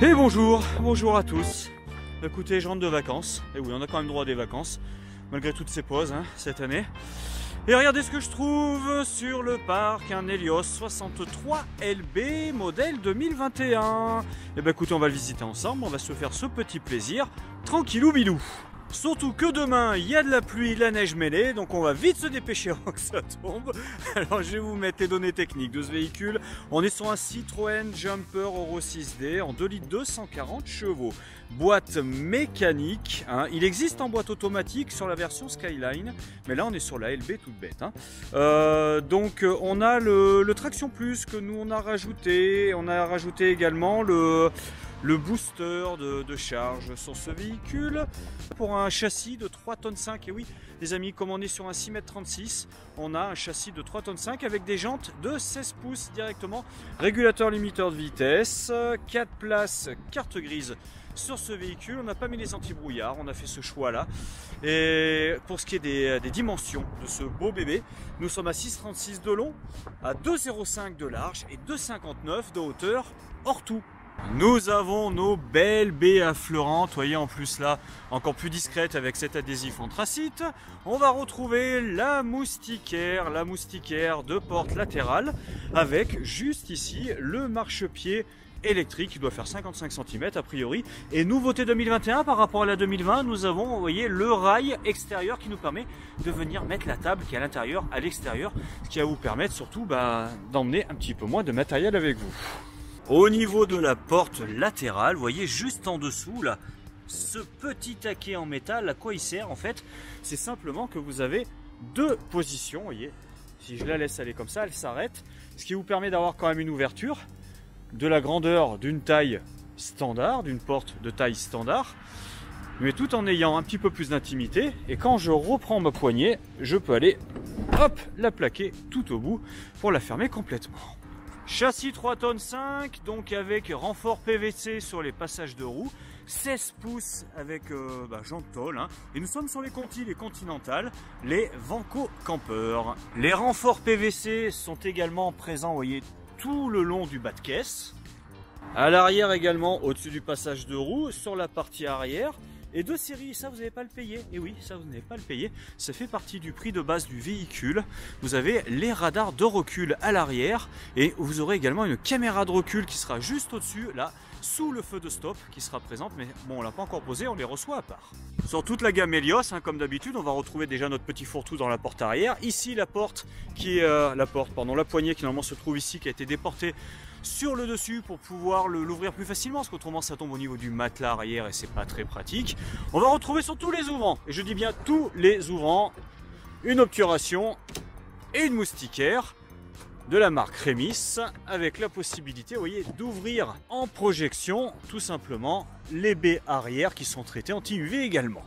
Et bonjour, bonjour à tous. Écoutez, je rentre de vacances. Et oui, on a quand même droit à des vacances, malgré toutes ces pauses cette année. Et regardez ce que je trouve sur le parc, un Helios 63 LB modèle 2021. Et ben écoutez, on va le visiter ensemble, on va se faire ce petit plaisir, tranquillou bilou. Surtout que demain, il y a de la pluie, de la neige mêlée, donc on va vite se dépêcher avant que ça tombe. Alors je vais vous mettre les données techniques de ce véhicule. On est sur un Citroën Jumper Euro 6D en 2 litres 240 chevaux. Boîte mécanique, il existe en boîte automatique sur la version Skyline, mais là on est sur la LB toute bête. Donc on a le Traction Plus que nous on a rajouté également le booster de charge sur ce véhicule pour un châssis de 3,5 tonnes. Et oui les amis, comme on est sur un 6,36 m, on a un châssis de 3,5 tonnes avec des jantes de 16 pouces directement, régulateur limiteur de vitesse, 4 places, carte grise sur ce véhicule. On n'a pas mis les anti-brouillards, on a fait ce choix là. Et pour ce qui est des dimensions de ce beau bébé, nous sommes à 6,36 de long, à 2,05 de large et 2,59 de hauteur hors tout. Nous avons nos belles baies affleurantes, voyez en plus là, encore plus discrète avec cet adhésif anthracite. On va retrouver la moustiquaire de porte latérale avec juste ici le marchepied électrique qui doit faire 55 cm a priori. Et nouveauté 2021 par rapport à la 2020, nous avons, vous voyez, le rail extérieur qui nous permet de venir mettre la table qui est à l'intérieur à l'extérieur, ce qui va vous permettre surtout d'emmener un petit peu moins de matériel avec vous. Au niveau de la porte latérale, vous voyez juste en dessous là, ce petit taquet en métal, à quoi il sert en fait? C'est simplement que vous avez deux positions, vous voyez, si je la laisse aller comme ça, elle s'arrête, ce qui vous permet d'avoir quand même une ouverture de la grandeur d'une taille standard, d'une porte de taille standard, mais tout en ayant un petit peu plus d'intimité. Et quand je reprends ma poignée, je peux aller, hop, la plaquer tout au bout pour la fermer complètement. Châssis 3,5 tonnes, donc avec renfort PVC sur les passages de roues, 16 pouces avec jantes tôle, et nous sommes sur les Conti, les Continentales, les Vanco Camper. Les renforts PVC sont également présents, vous voyez, tout le long du bas de caisse. À l'arrière également, au-dessus du passage de roues, sur la partie arrière. Et deux séries, ça vous n'avez pas le payer. Et oui, ça vous n'avez pas le payer. Ça fait partie du prix de base du véhicule. Vous avez les radars de recul à l'arrière. Et vous aurez également une caméra de recul qui sera juste au-dessus, là, sous le feu de stop qui sera présente. Mais bon, on ne l'a pas encore posé, on les reçoit à part. Sur toute la gamme Helios, comme d'habitude, on va retrouver déjà notre petit fourre-tout dans la porte arrière. Ici, la porte qui est la poignée qui normalement se trouve ici, qui a été déportée sur le dessus pour pouvoir l'ouvrir plus facilement, parce qu'autrement ça tombe au niveau du matelas arrière et c'est pas très pratique. On va retrouver sur tous les ouvrants, et je dis bien tous les ouvrants, une obturation et une moustiquaire de la marque Remis, avec la possibilité, vous voyez, d'ouvrir en projection tout simplement les baies arrière qui sont traitées anti-UV également.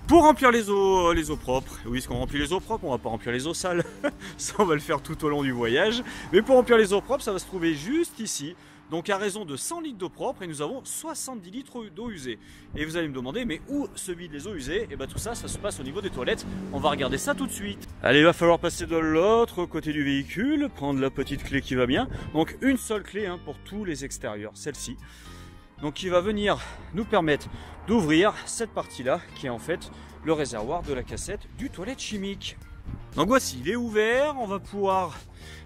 Pour remplir les eaux propres, oui, est-ce qu'on remplit les eaux propres? On va pas remplir les eaux sales, ça on va le faire tout au long du voyage. Mais pour remplir les eaux propres, ça va se trouver juste ici. Donc à raison de 100 litres d'eau propre, et nous avons 70 litres d'eau usée. Et vous allez me demander, mais où se vident les eaux usées? Et bien tout ça, ça se passe au niveau des toilettes. On va regarder ça tout de suite. Allez, il va falloir passer de l'autre côté du véhicule, prendre la petite clé qui va bien. Donc une seule clé pour tous les extérieurs, celle-ci. Donc qui va venir nous permettre d'ouvrir cette partie-là, qui est en fait le réservoir de la cassette du toilette chimique. Donc voici, il est ouvert, on va pouvoir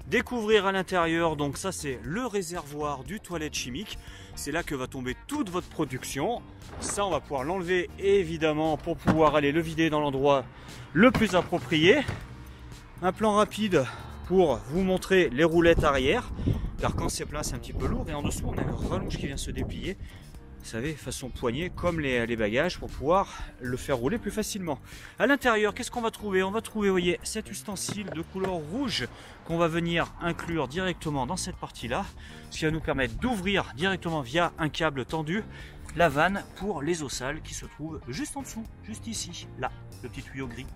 découvrir à l'intérieur, donc ça c'est le réservoir du toilette chimique. C'est là que va tomber toute votre production. Ça on va pouvoir l'enlever évidemment pour pouvoir aller le vider dans l'endroit le plus approprié. Un plan rapide pour vous montrer les roulettes arrière. Car quand c'est plein, c'est un petit peu lourd. Et en dessous, on a le rallonge qui vient se déplier. Vous savez, façon poignée, comme les bagages, pour pouvoir le faire rouler plus facilement. À l'intérieur, qu'est-ce qu'on va trouver? On va trouver, vous voyez, cet ustensile de couleur rouge qu'on va venir inclure directement dans cette partie-là. Ce qui va nous permettre d'ouvrir directement via un câble tendu la vanne pour les eaux sales qui se trouvent juste en dessous, juste ici, là, le petit tuyau gris.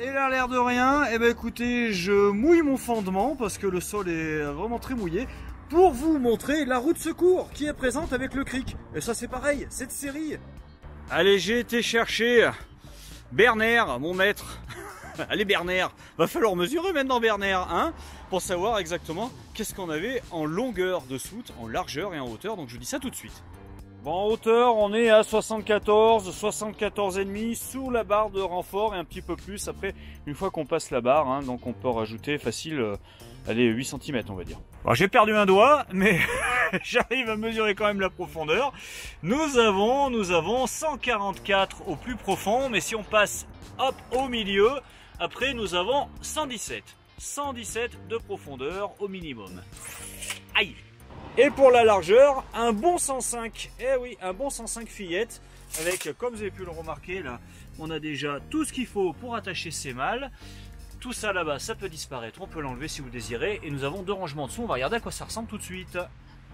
Et là, l'air de rien, eh ben écoutez, je mouille mon fondement parce que le sol est vraiment très mouillé pour vous montrer la roue de secours qui est présente avec le cric. Et ça c'est pareil, cette série. Allez, j'ai été chercher Bernard, mon maître. Allez Bernard, va falloir mesurer maintenant Bernard, pour savoir exactement qu'est-ce qu'on avait en longueur de soute, en largeur et en hauteur. Donc je vous dis ça tout de suite. Bon, en hauteur, on est à 74,5 sous la barre de renfort et un petit peu plus après, une fois qu'on passe la barre, hein, donc on peut rajouter facile, allez, 8 cm on va dire. Bon, j'ai perdu un doigt, mais j'arrive à mesurer quand même la profondeur. Nous avons 144 au plus profond, mais si on passe hop au milieu, après nous avons 117 de profondeur au minimum. Aïe! Et pour la largeur, un bon 105. Eh oui, un bon 105 fillette. Avec, comme vous avez pu le remarquer, là, on a déjà tout ce qu'il faut pour attacher ces malles. Tout ça là-bas, ça peut disparaître. On peut l'enlever si vous désirez. Et nous avons 2 rangements dessous. On va regarder à quoi ça ressemble tout de suite.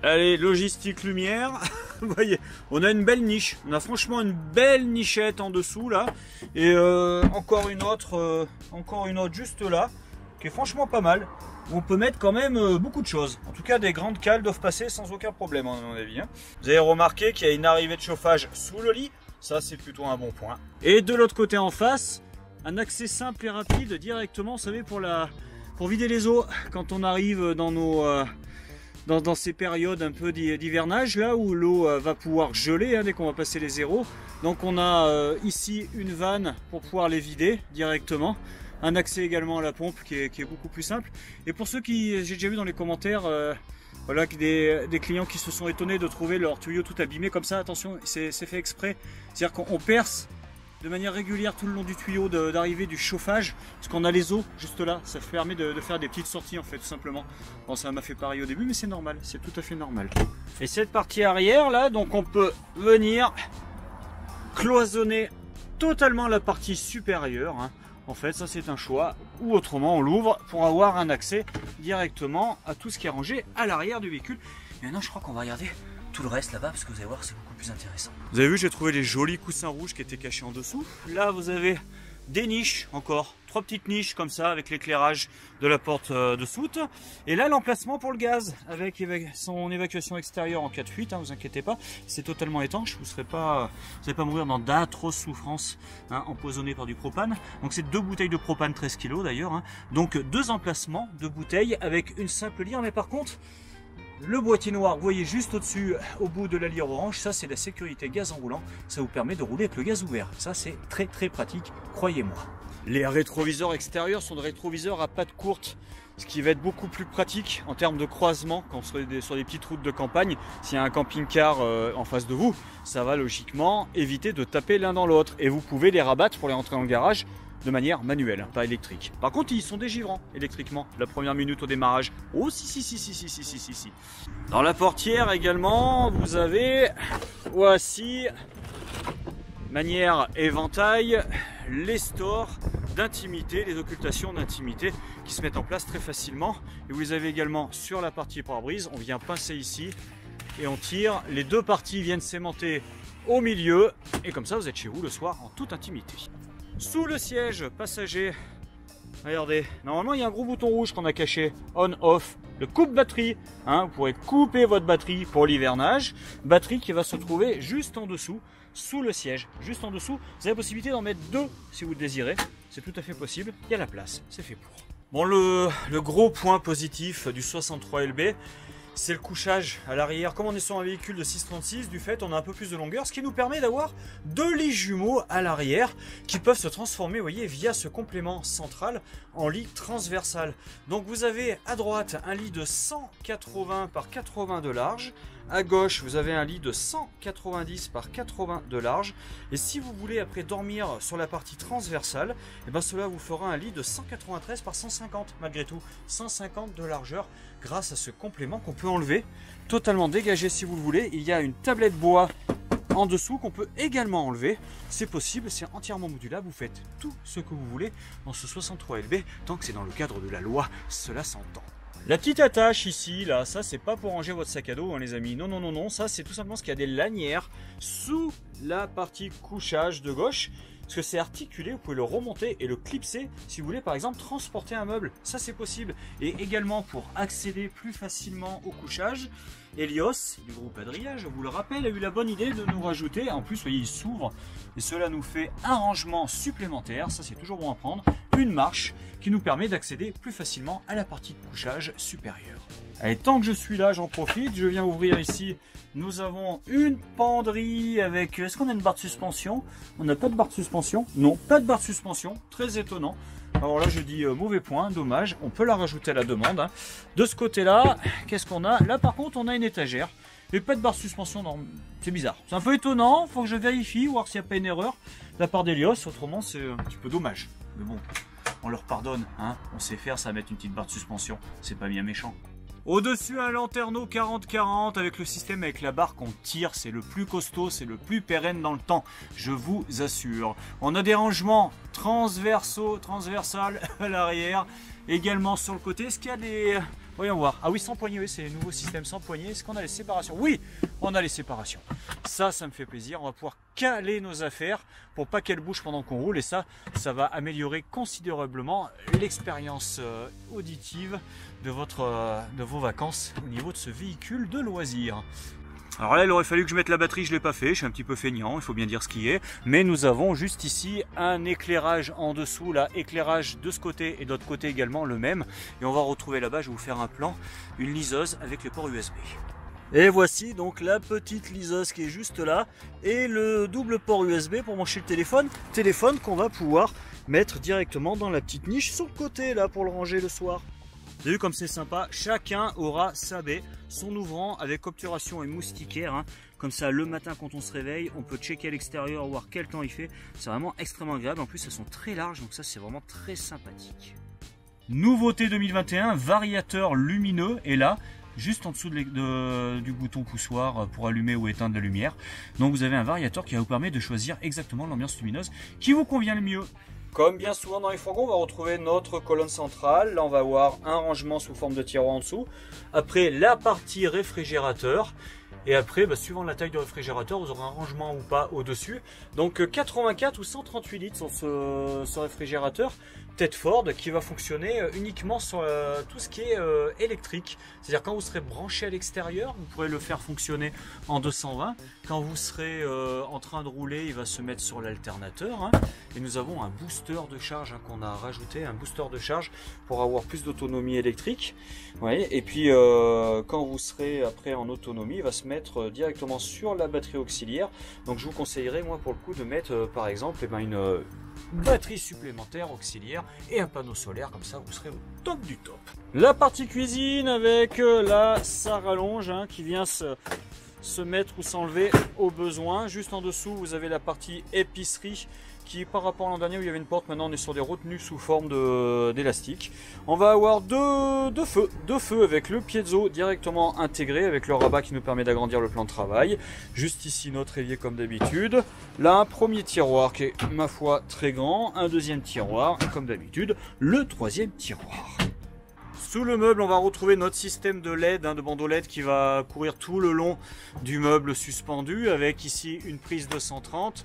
Allez, logistique lumière. Vous voyez, on a une belle niche. On a franchement une belle nichette en dessous, là. Et encore une autre juste là, qui est franchement pas mal. On peut mettre quand même beaucoup de choses. En tout cas, des grandes cales doivent passer sans aucun problème, à mon avis. Hein. Vous avez remarqué qu'il y a une arrivée de chauffage sous le lit. Ça, c'est plutôt un bon point. Et de l'autre côté en face, un accès simple et rapide directement, vous savez, pour vider les eaux. Quand on arrive dans dans ces périodes un peu d'hivernage, là où l'eau va pouvoir geler hein, dès qu'on va passer les zéros. Donc on a ici une vanne pour pouvoir les vider directement. Un accès également à la pompe qui est beaucoup plus simple. Et pour ceux qui, j'ai déjà vu dans les commentaires, voilà, des clients qui se sont étonnés de trouver leur tuyau tout abîmé comme ça, attention, c'est fait exprès. C'est-à-dire qu'on perce de manière régulière tout le long du tuyau d'arrivée du chauffage, parce qu'on a les eaux juste là, ça permet de faire des petites sorties en fait, tout simplement. Bon, ça m'a fait pareil au début, mais c'est normal, c'est tout à fait normal. Et cette partie arrière là, donc on peut venir cloisonner totalement la partie supérieure, hein. En fait, ça c'est un choix, ou autrement on l'ouvre pour avoir un accès directement à tout ce qui est rangé à l'arrière du véhicule. Et maintenant, je crois qu'on va regarder tout le reste là-bas parce que vous allez voir, c'est beaucoup plus intéressant. Vous avez vu, j'ai trouvé les jolis coussins rouges qui étaient cachés en dessous. Là, vous avez des niches encore, 3 petites niches comme ça avec l'éclairage de la porte de soute. Et là, l'emplacement pour le gaz avec son évacuation extérieure en cas de fuite, hein, vous inquiétez pas, c'est totalement étanche, vous n'allez pas mourir dans d'atroces souffrances hein, empoisonnées par du propane. Donc c'est 2 bouteilles de propane 13 kg d'ailleurs, hein. Donc 2 emplacements de bouteilles avec une simple lyre, mais par contre le boîtier noir, vous voyez juste au-dessus, au bout de la lyre orange, ça c'est la sécurité gaz enroulant, ça vous permet de rouler avec le gaz ouvert. Ça c'est très pratique, croyez-moi. Les rétroviseurs extérieurs sont des rétroviseurs à pattes courtes, ce qui va être beaucoup plus pratique en termes de croisement quand sur des petites routes de campagne. S'il y a un camping-car en face de vous, ça va logiquement éviter de taper l'un dans l'autre. Et vous pouvez les rabattre pour les rentrer dans le garage de manière manuelle, pas électrique. Par contre, ils sont dégivrants électriquement la première minute au démarrage. Oh si. Dans la portière également, vous avez, voici, manière éventail, les stores d'intimité, les occultations d'intimité qui se mettent en place très facilement. Et vous les avez également sur la partie pare-brise. On vient pincer ici et on tire. Les 2 parties viennent s'aimanter au milieu. Et comme ça, vous êtes chez vous le soir en toute intimité. Sous le siège passager, regardez, normalement il y a un gros bouton rouge qu'on a caché, on-off, le coupe-batterie. Hein, vous pourrez couper votre batterie pour l'hivernage. Batterie qui va se trouver juste en dessous, sous le siège, juste en dessous. Vous avez la possibilité d'en mettre 2 si vous le désirez. C'est tout à fait possible, il y a la place, c'est fait pour. Bon, le gros point positif du 63 LB, c'est le couchage à l'arrière. Comme on est sur un véhicule de 636, du fait on a un peu plus de longueur, ce qui nous permet d'avoir 2 lits jumeaux à l'arrière qui peuvent se transformer, vous voyez, via ce complément central en lit transversal. Donc vous avez à droite un lit de 180 par 80 de large, à gauche vous avez un lit de 190 par 80 de large, et si vous voulez après dormir sur la partie transversale, et ben cela vous fera un lit de 193 par 150 malgré tout, 150 de largeur grâce à ce complément qu'on peut enlever, totalement dégagé si vous le voulez. Il y a une tablette bois en dessous qu'on peut également enlever, c'est possible, c'est entièrement modulable, vous faites tout ce que vous voulez dans ce 63 LB, tant que c'est dans le cadre de la loi, cela s'entend. La petite attache ici, là, ça c'est pas pour ranger votre sac à dos hein, les amis, non, ça c'est tout simplement parce qu'il y a des lanières sous la partie couchage de gauche, parce que c'est articulé, vous pouvez le remonter et le clipser si vous voulez par exemple transporter un meuble, ça c'est possible. Et également pour accéder plus facilement au couchage, Helios du groupe Adria, je vous le rappelle, a eu la bonne idée de nous rajouter, en plus vous voyez il s'ouvre et cela nous fait un rangement supplémentaire, ça c'est toujours bon à prendre, une marche qui nous permet d'accéder plus facilement à la partie de couchage supérieure. Allez, tant que je suis là, j'en profite, je viens ouvrir ici. Nous avons une penderie avec... Est-ce qu'on a une barre de suspension? On n'a pas de barre de suspension? Non, pas de barre de suspension, très étonnant. Alors là, je dis mauvais point, dommage, on peut la rajouter à la demande. Hein. De ce côté-là, qu'est-ce qu'on a? Là, par contre, on a une étagère. Et pas de barre de suspension, non, c'est bizarre. C'est un peu étonnant, faut que je vérifie, voir s'il n'y a pas une erreur de la part d'Helios, autrement c'est un petit peu dommage. Mais bon, on leur pardonne, hein. On sait faire, ça mettre une petite barre de suspension, c'est pas bien méchant. Au-dessus, un Lanterneau 40-40 avec le système avec la barre qu'on tire, c'est le plus costaud, c'est le plus pérenne dans le temps, je vous assure. On a des rangements transversales à l'arrière, également sur le côté. Est-ce qu'il y a des... Voyons voir. Ah oui, sans poignée, oui, c'est le nouveau système sans poignée. Est-ce qu'on a les séparations? Oui, on a les séparations. Ça me fait plaisir. On va pouvoir caler nos affaires pour pas qu'elles bougent pendant qu'on roule. Et ça va améliorer considérablement l'expérience auditive de vos vacances au niveau de ce véhicule de loisir. Alors là, il aurait fallu que je mette la batterie, je ne l'ai pas fait, je suis un petit peu feignant, il faut bien dire ce qui est. Mais nous avons juste ici un éclairage en dessous, là, éclairage de ce côté et de l'autre côté également le même. Et on va retrouver là-bas, je vais vous faire un plan, une liseuse avec les ports USB. Et voici donc la petite liseuse qui est juste là et le double port USB pour brancher le téléphone qu'on va pouvoir mettre directement dans la petite niche sur le côté là pour le ranger le soir. Vous avez vu comme c'est sympa, chacun aura sa baie, son ouvrant avec obturation et moustiquaire. Hein. Comme ça, le matin quand on se réveille, on peut checker à l'extérieur, voir quel temps il fait. C'est vraiment extrêmement agréable. En plus, elles sont très larges, donc ça, c'est vraiment très sympathique. Nouveauté 2021, variateur lumineux est là, juste en dessous du bouton poussoir pour allumer ou éteindre la lumière. Donc, vous avez un variateur qui va vous permettre de choisir exactement l'ambiance lumineuse qui vous convient le mieux. Comme bien souvent dans les fourgons, on va retrouver notre colonne centrale. Là, on va avoir un rangement sous forme de tiroir en dessous. Après, la partie réfrigérateur. Et après, suivant la taille du réfrigérateur, vous aurez un rangement ou pas au-dessus. Donc 84 ou 138 litres sur ce réfrigérateur Tedford qui va fonctionner uniquement sur tout ce qui est électrique. C'est-à-dire quand vous serez branché à l'extérieur, vous pourrez le faire fonctionner en 220. Quand vous serez en train de rouler, il va se mettre sur l'alternateur. Hein. Et nous avons un booster de charge qu'on a rajouté, un booster de charge pour avoir plus d'autonomie électrique. Ouais. Et puis quand vous serez après en autonomie, il va se mettre directement sur la batterie auxiliaire. Donc je vous conseillerais moi pour le coup de mettre par exemple une batterie supplémentaire auxiliaire et un panneau solaire, comme ça vous serez au top du top. La partie cuisine avec là ça rallonge hein, qui vient se mettre ou s'enlever au besoin. Juste en dessous vous avez la partie épicerie qui par rapport à l'an dernier où il y avait une porte, maintenant on est sur des retenues sous forme d'élastique. On va avoir deux feux avec le piezo directement intégré avec le rabat qui nous permet d'agrandir le plan de travail. Juste ici notre évier comme d'habitude. Là un premier tiroir qui est ma foi très grand, un deuxième tiroir et comme d'habitude le troisième tiroir. Sous le meuble, on va retrouver notre système de LED, de bandeau LED qui va courir tout le long du meuble suspendu avec ici une prise 230.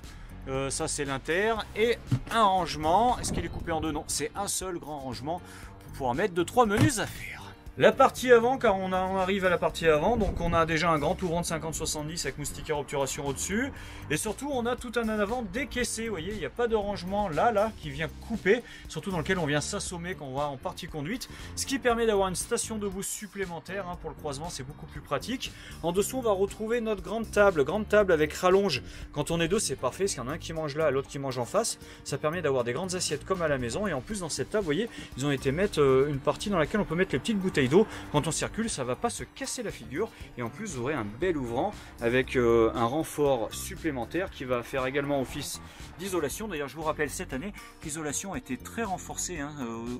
Ça c'est l'inter et un rangement. Est-ce qu'il est coupé en deux? Non, c'est un seul grand rangement pour pouvoir mettre 2-3 menus affaires. La partie avant, car on arrive à la partie avant, donc on a déjà un grand ouvrant de 50-70 avec moustiquaire obturation au-dessus. Et surtout, on a tout un en avant décaissé. Vous voyez, il n'y a pas de rangement là, qui vient couper, surtout dans lequel on vient s'assommer quand on va en partie conduite. Ce qui permet d'avoir une station de boost supplémentaire hein, pour le croisement, c'est beaucoup plus pratique. En dessous, on va retrouver notre grande table avec rallonge. Quand on est deux, c'est parfait, parce qu'il y en a un qui mange là, l'autre qui mange en face. Ça permet d'avoir des grandes assiettes comme à la maison. Et en plus, dans cette table, vous voyez, ils ont été mettre une partie dans laquelle on peut mettre les petites bouteilles d'eau. Quand on circule, ça va pas se casser la figure et en plus vous aurez un bel ouvrant avec un renfort supplémentaire qui va faire également office d'isolation. D'ailleurs je vous rappelle cette année l'isolation a été très renforcée hein,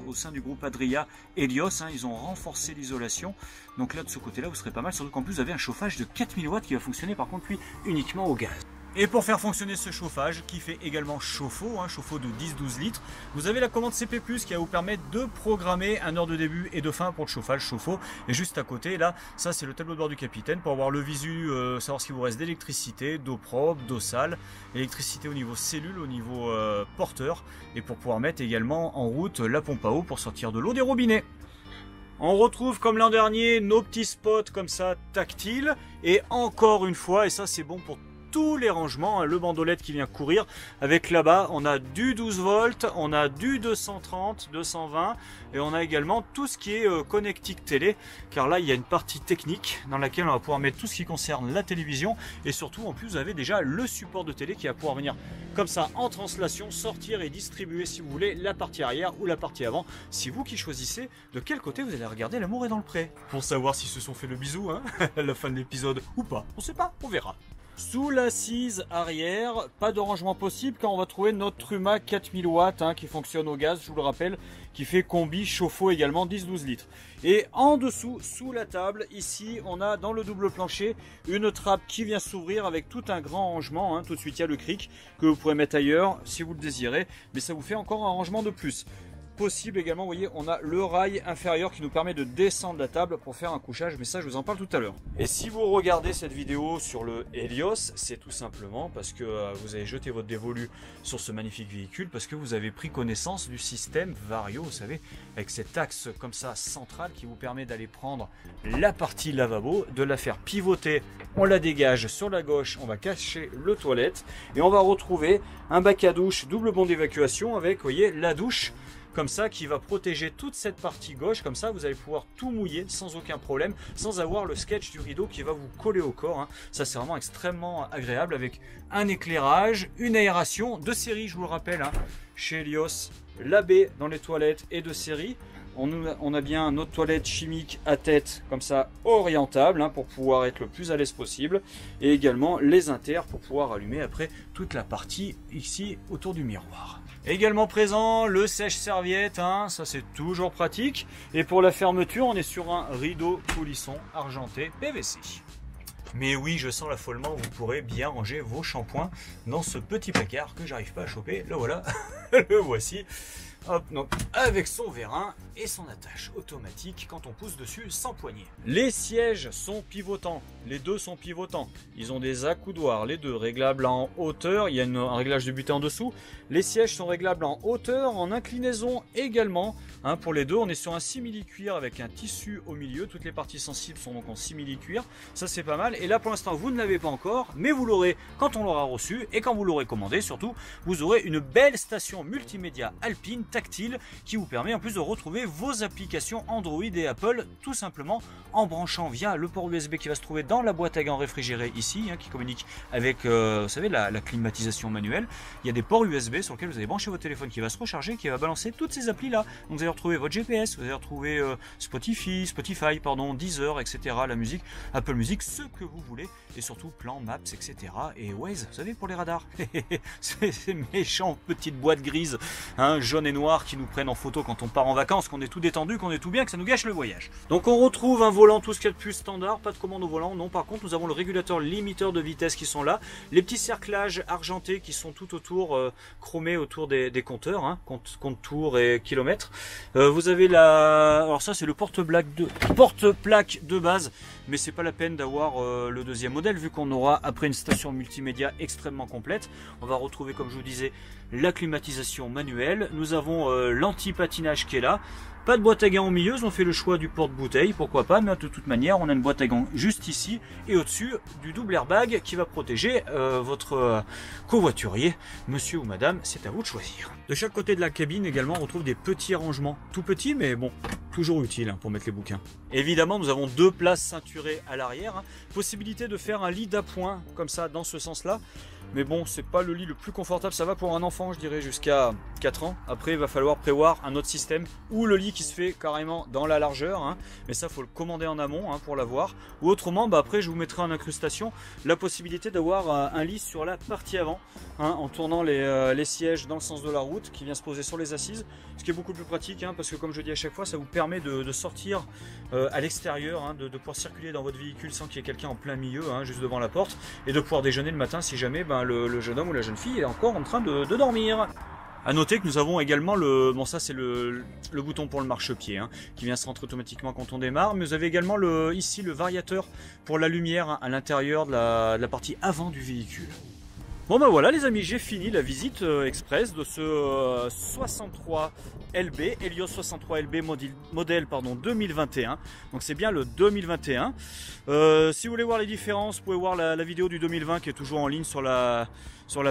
au sein du groupe Adria Helios, hein, ils ont renforcé l'isolation. Donc là de ce côté là vous serez pas mal, surtout qu'en plus vous avez un chauffage de 4000 watts qui va fonctionner par contre lui uniquement au gaz. Et pour faire fonctionner ce chauffage, qui fait également chauffe-eau, hein, chauffe-eau de 10-12 litres, vous avez la commande CP+, qui va vous permettre de programmer un heure de début et de fin pour le chauffage chauffe-eau. Et juste à côté, là, ça c'est le tableau de bord du capitaine pour avoir le visu, savoir ce qu'il vous reste d'électricité, d'eau propre, d'eau sale, électricité au niveau cellule, au niveau porteur, et pour pouvoir mettre également en route la pompe à eau pour sortir de l'eau des robinets. On retrouve comme l'an dernier nos petits spots comme ça tactiles, et encore une fois, et ça c'est bon pour tous les rangements, le bandolette qui vient courir avec là-bas, on a du 12 volts, on a du 230, 220 et on a également tout ce qui est connectique télé, car là il y a une partie technique dans laquelle on va pouvoir mettre tout ce qui concerne la télévision et surtout en plus vous avez déjà le support de télé qui va pouvoir venir comme ça en translation, sortir et distribuer si vous voulez la partie arrière ou la partie avant. C'est vous qui choisissez de quel côté vous allez regarder L'amour est dans le pré. Pour savoir s'ils se sont fait le bisou hein, à la fin de l'épisode ou pas, on sait pas, on verra. Sous l'assise arrière, pas de rangement possible car on va trouver notre Truma 4000 watts hein, qui fonctionne au gaz, je vous le rappelle, qui fait combi, chauffe-eau également 10-12 litres. Et en dessous, sous la table, ici, on a dans le double plancher une trappe qui vient s'ouvrir avec tout un grand rangement. Hein. Tout de suite, il y a le cric que vous pourrez mettre ailleurs si vous le désirez, mais ça vous fait encore un rangement de plus. Possible également, vous voyez, on a le rail inférieur qui nous permet de descendre la table pour faire un couchage, mais ça je vous en parle tout à l'heure. Et si vous regardez cette vidéo sur le Helios, c'est tout simplement parce que vous avez jeté votre dévolu sur ce magnifique véhicule, parce que vous avez pris connaissance du système Vario, vous savez, avec cet axe comme ça central qui vous permet d'aller prendre la partie lavabo, de la faire pivoter, on la dégage sur la gauche, on va cacher le toilette et on va retrouver un bac à douche double bond d'évacuation avec, vous voyez, la douche comme ça qui va protéger toute cette partie gauche, comme ça vous allez pouvoir tout mouiller sans aucun problème, sans avoir le sketch du rideau qui va vous coller au corps hein. Ça c'est vraiment extrêmement agréable avec un éclairage, une aération de série, je vous le rappelle hein, chez Helios, la baie dans les toilettes est de série. On a bien notre toilette chimique à tête comme ça orientable hein, pour pouvoir être le plus à l'aise possible, et également les inters pour pouvoir allumer après toute la partie ici autour du miroir. Également présent le sèche-serviette, hein, ça c'est toujours pratique. Et pour la fermeture, on est sur un rideau coulisson argenté PVC. Mais oui, je sens l'affolement, vous pourrez bien ranger vos shampoings dans ce petit placard que j'arrive pas à choper. Le voilà, le voici. Hop, non, avec son vérin et son attache automatique quand on pousse dessus sans poignée. Les sièges sont pivotants, les deux sont pivotants. Ils ont des accoudoirs, les deux réglables en hauteur, il y a un réglage de butée en dessous. Les sièges sont réglables en hauteur, en inclinaison également. Hein, pour les deux, on est sur un simili-cuir avec un tissu au milieu. Toutes les parties sensibles sont donc en simili-cuir. Ça c'est pas mal. Et là pour l'instant vous ne l'avez pas encore, mais vous l'aurez quand on l'aura reçu et quand vous l'aurez commandé surtout. Vous aurez une belle station multimédia alpine tactile qui vous permet en plus de retrouver vos applications Android et Apple tout simplement en branchant via le port USB qui va se trouver dans la boîte à gants réfrigérée ici hein, qui communique avec vous savez la climatisation manuelle. Il y a des ports USB sur lesquels vous allez brancher votre téléphone qui va se recharger, qui va balancer toutes ces applis là. Donc vous allez retrouver votre GPS, vous allez retrouver Spotify, Deezer, etc. La musique, Apple Music, ce que vous voulez, et surtout Plan, Maps, etc. Et Waze, vous savez, pour les radars. Ces méchantes petites boîtes grises, hein, jaunes et noires qui nous prennent en photo quand on part en vacances, qu'on est tout détendu, qu'on est tout bien, que ça nous gâche le voyage. Donc on retrouve un volant, tout ce qu'il y a de plus standard, pas de commande au volant, non. Par contre nous avons le régulateur limiteur de vitesse qui sont là, les petits cerclages argentés qui sont tout autour, chromés autour des compteurs, hein, compte tours et kilomètres. Vous avez alors ça c'est le porte-plaque de base, mais c'est pas la peine d'avoir le deuxième modèle vu qu'on aura après une station multimédia extrêmement complète. On va retrouver, comme je vous disais, la climatisation manuelle. Nous avons l'anti-patinage qui est là. Pas de boîte à gants au milieu, on fait le choix du porte-bouteille, pourquoi pas, mais de toute manière, on a une boîte à gants juste ici, et au-dessus du double airbag qui va protéger votre covoiturier, monsieur ou madame, c'est à vous de choisir. De chaque côté de la cabine également, on retrouve des petits rangements, tout petits, mais bon, toujours utiles hein, pour mettre les bouquins. Évidemment, nous avons deux places ceinturées à l'arrière, hein. Possibilité de faire un lit d'appoint, comme ça, dans ce sens-là. Mais bon, c'est pas le lit le plus confortable, ça va pour un enfant, je dirais, jusqu'à 4 ans. Après, il va falloir prévoir un autre système, ou le lit qui se fait carrément dans la largeur, hein. Mais ça, faut le commander en amont hein, pour l'avoir. Ou autrement, bah, après, je vous mettrai en incrustation la possibilité d'avoir un lit sur la partie avant, hein, en tournant les sièges dans le sens de la route, qui vient se poser sur les assises, ce qui est beaucoup plus pratique, hein, parce que comme je dis à chaque fois, ça vous permet de sortir à l'extérieur, hein, de pouvoir circuler dans votre véhicule sans qu'il y ait quelqu'un en plein milieu, hein, juste devant la porte, et de pouvoir déjeuner le matin si jamais le jeune homme ou la jeune fille est encore en train de dormir. A noter que nous avons également ça c'est le bouton pour le marchepied hein, qui vient se rentrer automatiquement quand on démarre, mais vous avez également ici le variateur pour la lumière hein, à l'intérieur de la partie avant du véhicule. Bon ben voilà les amis, j'ai fini la visite express de ce 63 LB, Helios 63 LB modèle 2021. Donc c'est bien le 2021. Si vous voulez voir les différences, vous pouvez voir la vidéo du 2020 qui est toujours en ligne sur la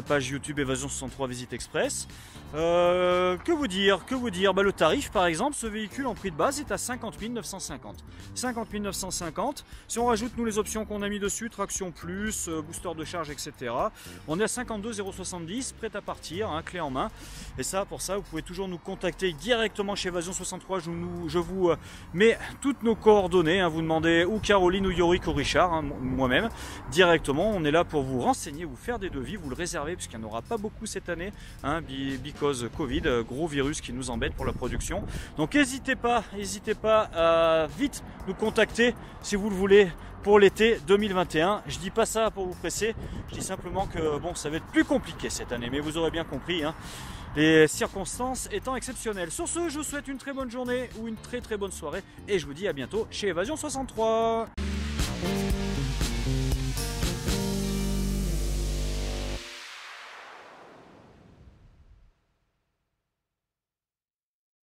page YouTube Évasion 63 Visite Express. Que vous dire bah, le tarif par exemple, ce véhicule en prix de base est à 50 950. 50 950. Si on rajoute nous les options qu'on a mis dessus, traction plus, booster de charge, etc. On est à 52 070, prêt à partir, hein, clé en main. Et ça, pour ça, vous pouvez toujours nous contacter directement chez Évasion 63. Je vous mets toutes nos coordonnées. Hein, vous demandez ou Caroline, ou Yorick, ou Richard, hein, moi-même, directement. On est là pour vous renseigner, vous faire des devis, vous le réserver, puisqu'il n'y en aura pas beaucoup cette année, hein, because Covid, gros virus qui nous embête pour la production. Donc n'hésitez pas à vite nous contacter si vous le voulez pour l'été 2021. Je dis pas ça pour vous presser, je dis simplement que bon, ça va être plus compliqué cette année, mais vous aurez bien compris, hein, les circonstances étant exceptionnelles. Sur ce, je vous souhaite une très bonne journée ou une très bonne soirée et je vous dis à bientôt chez Évasion 63.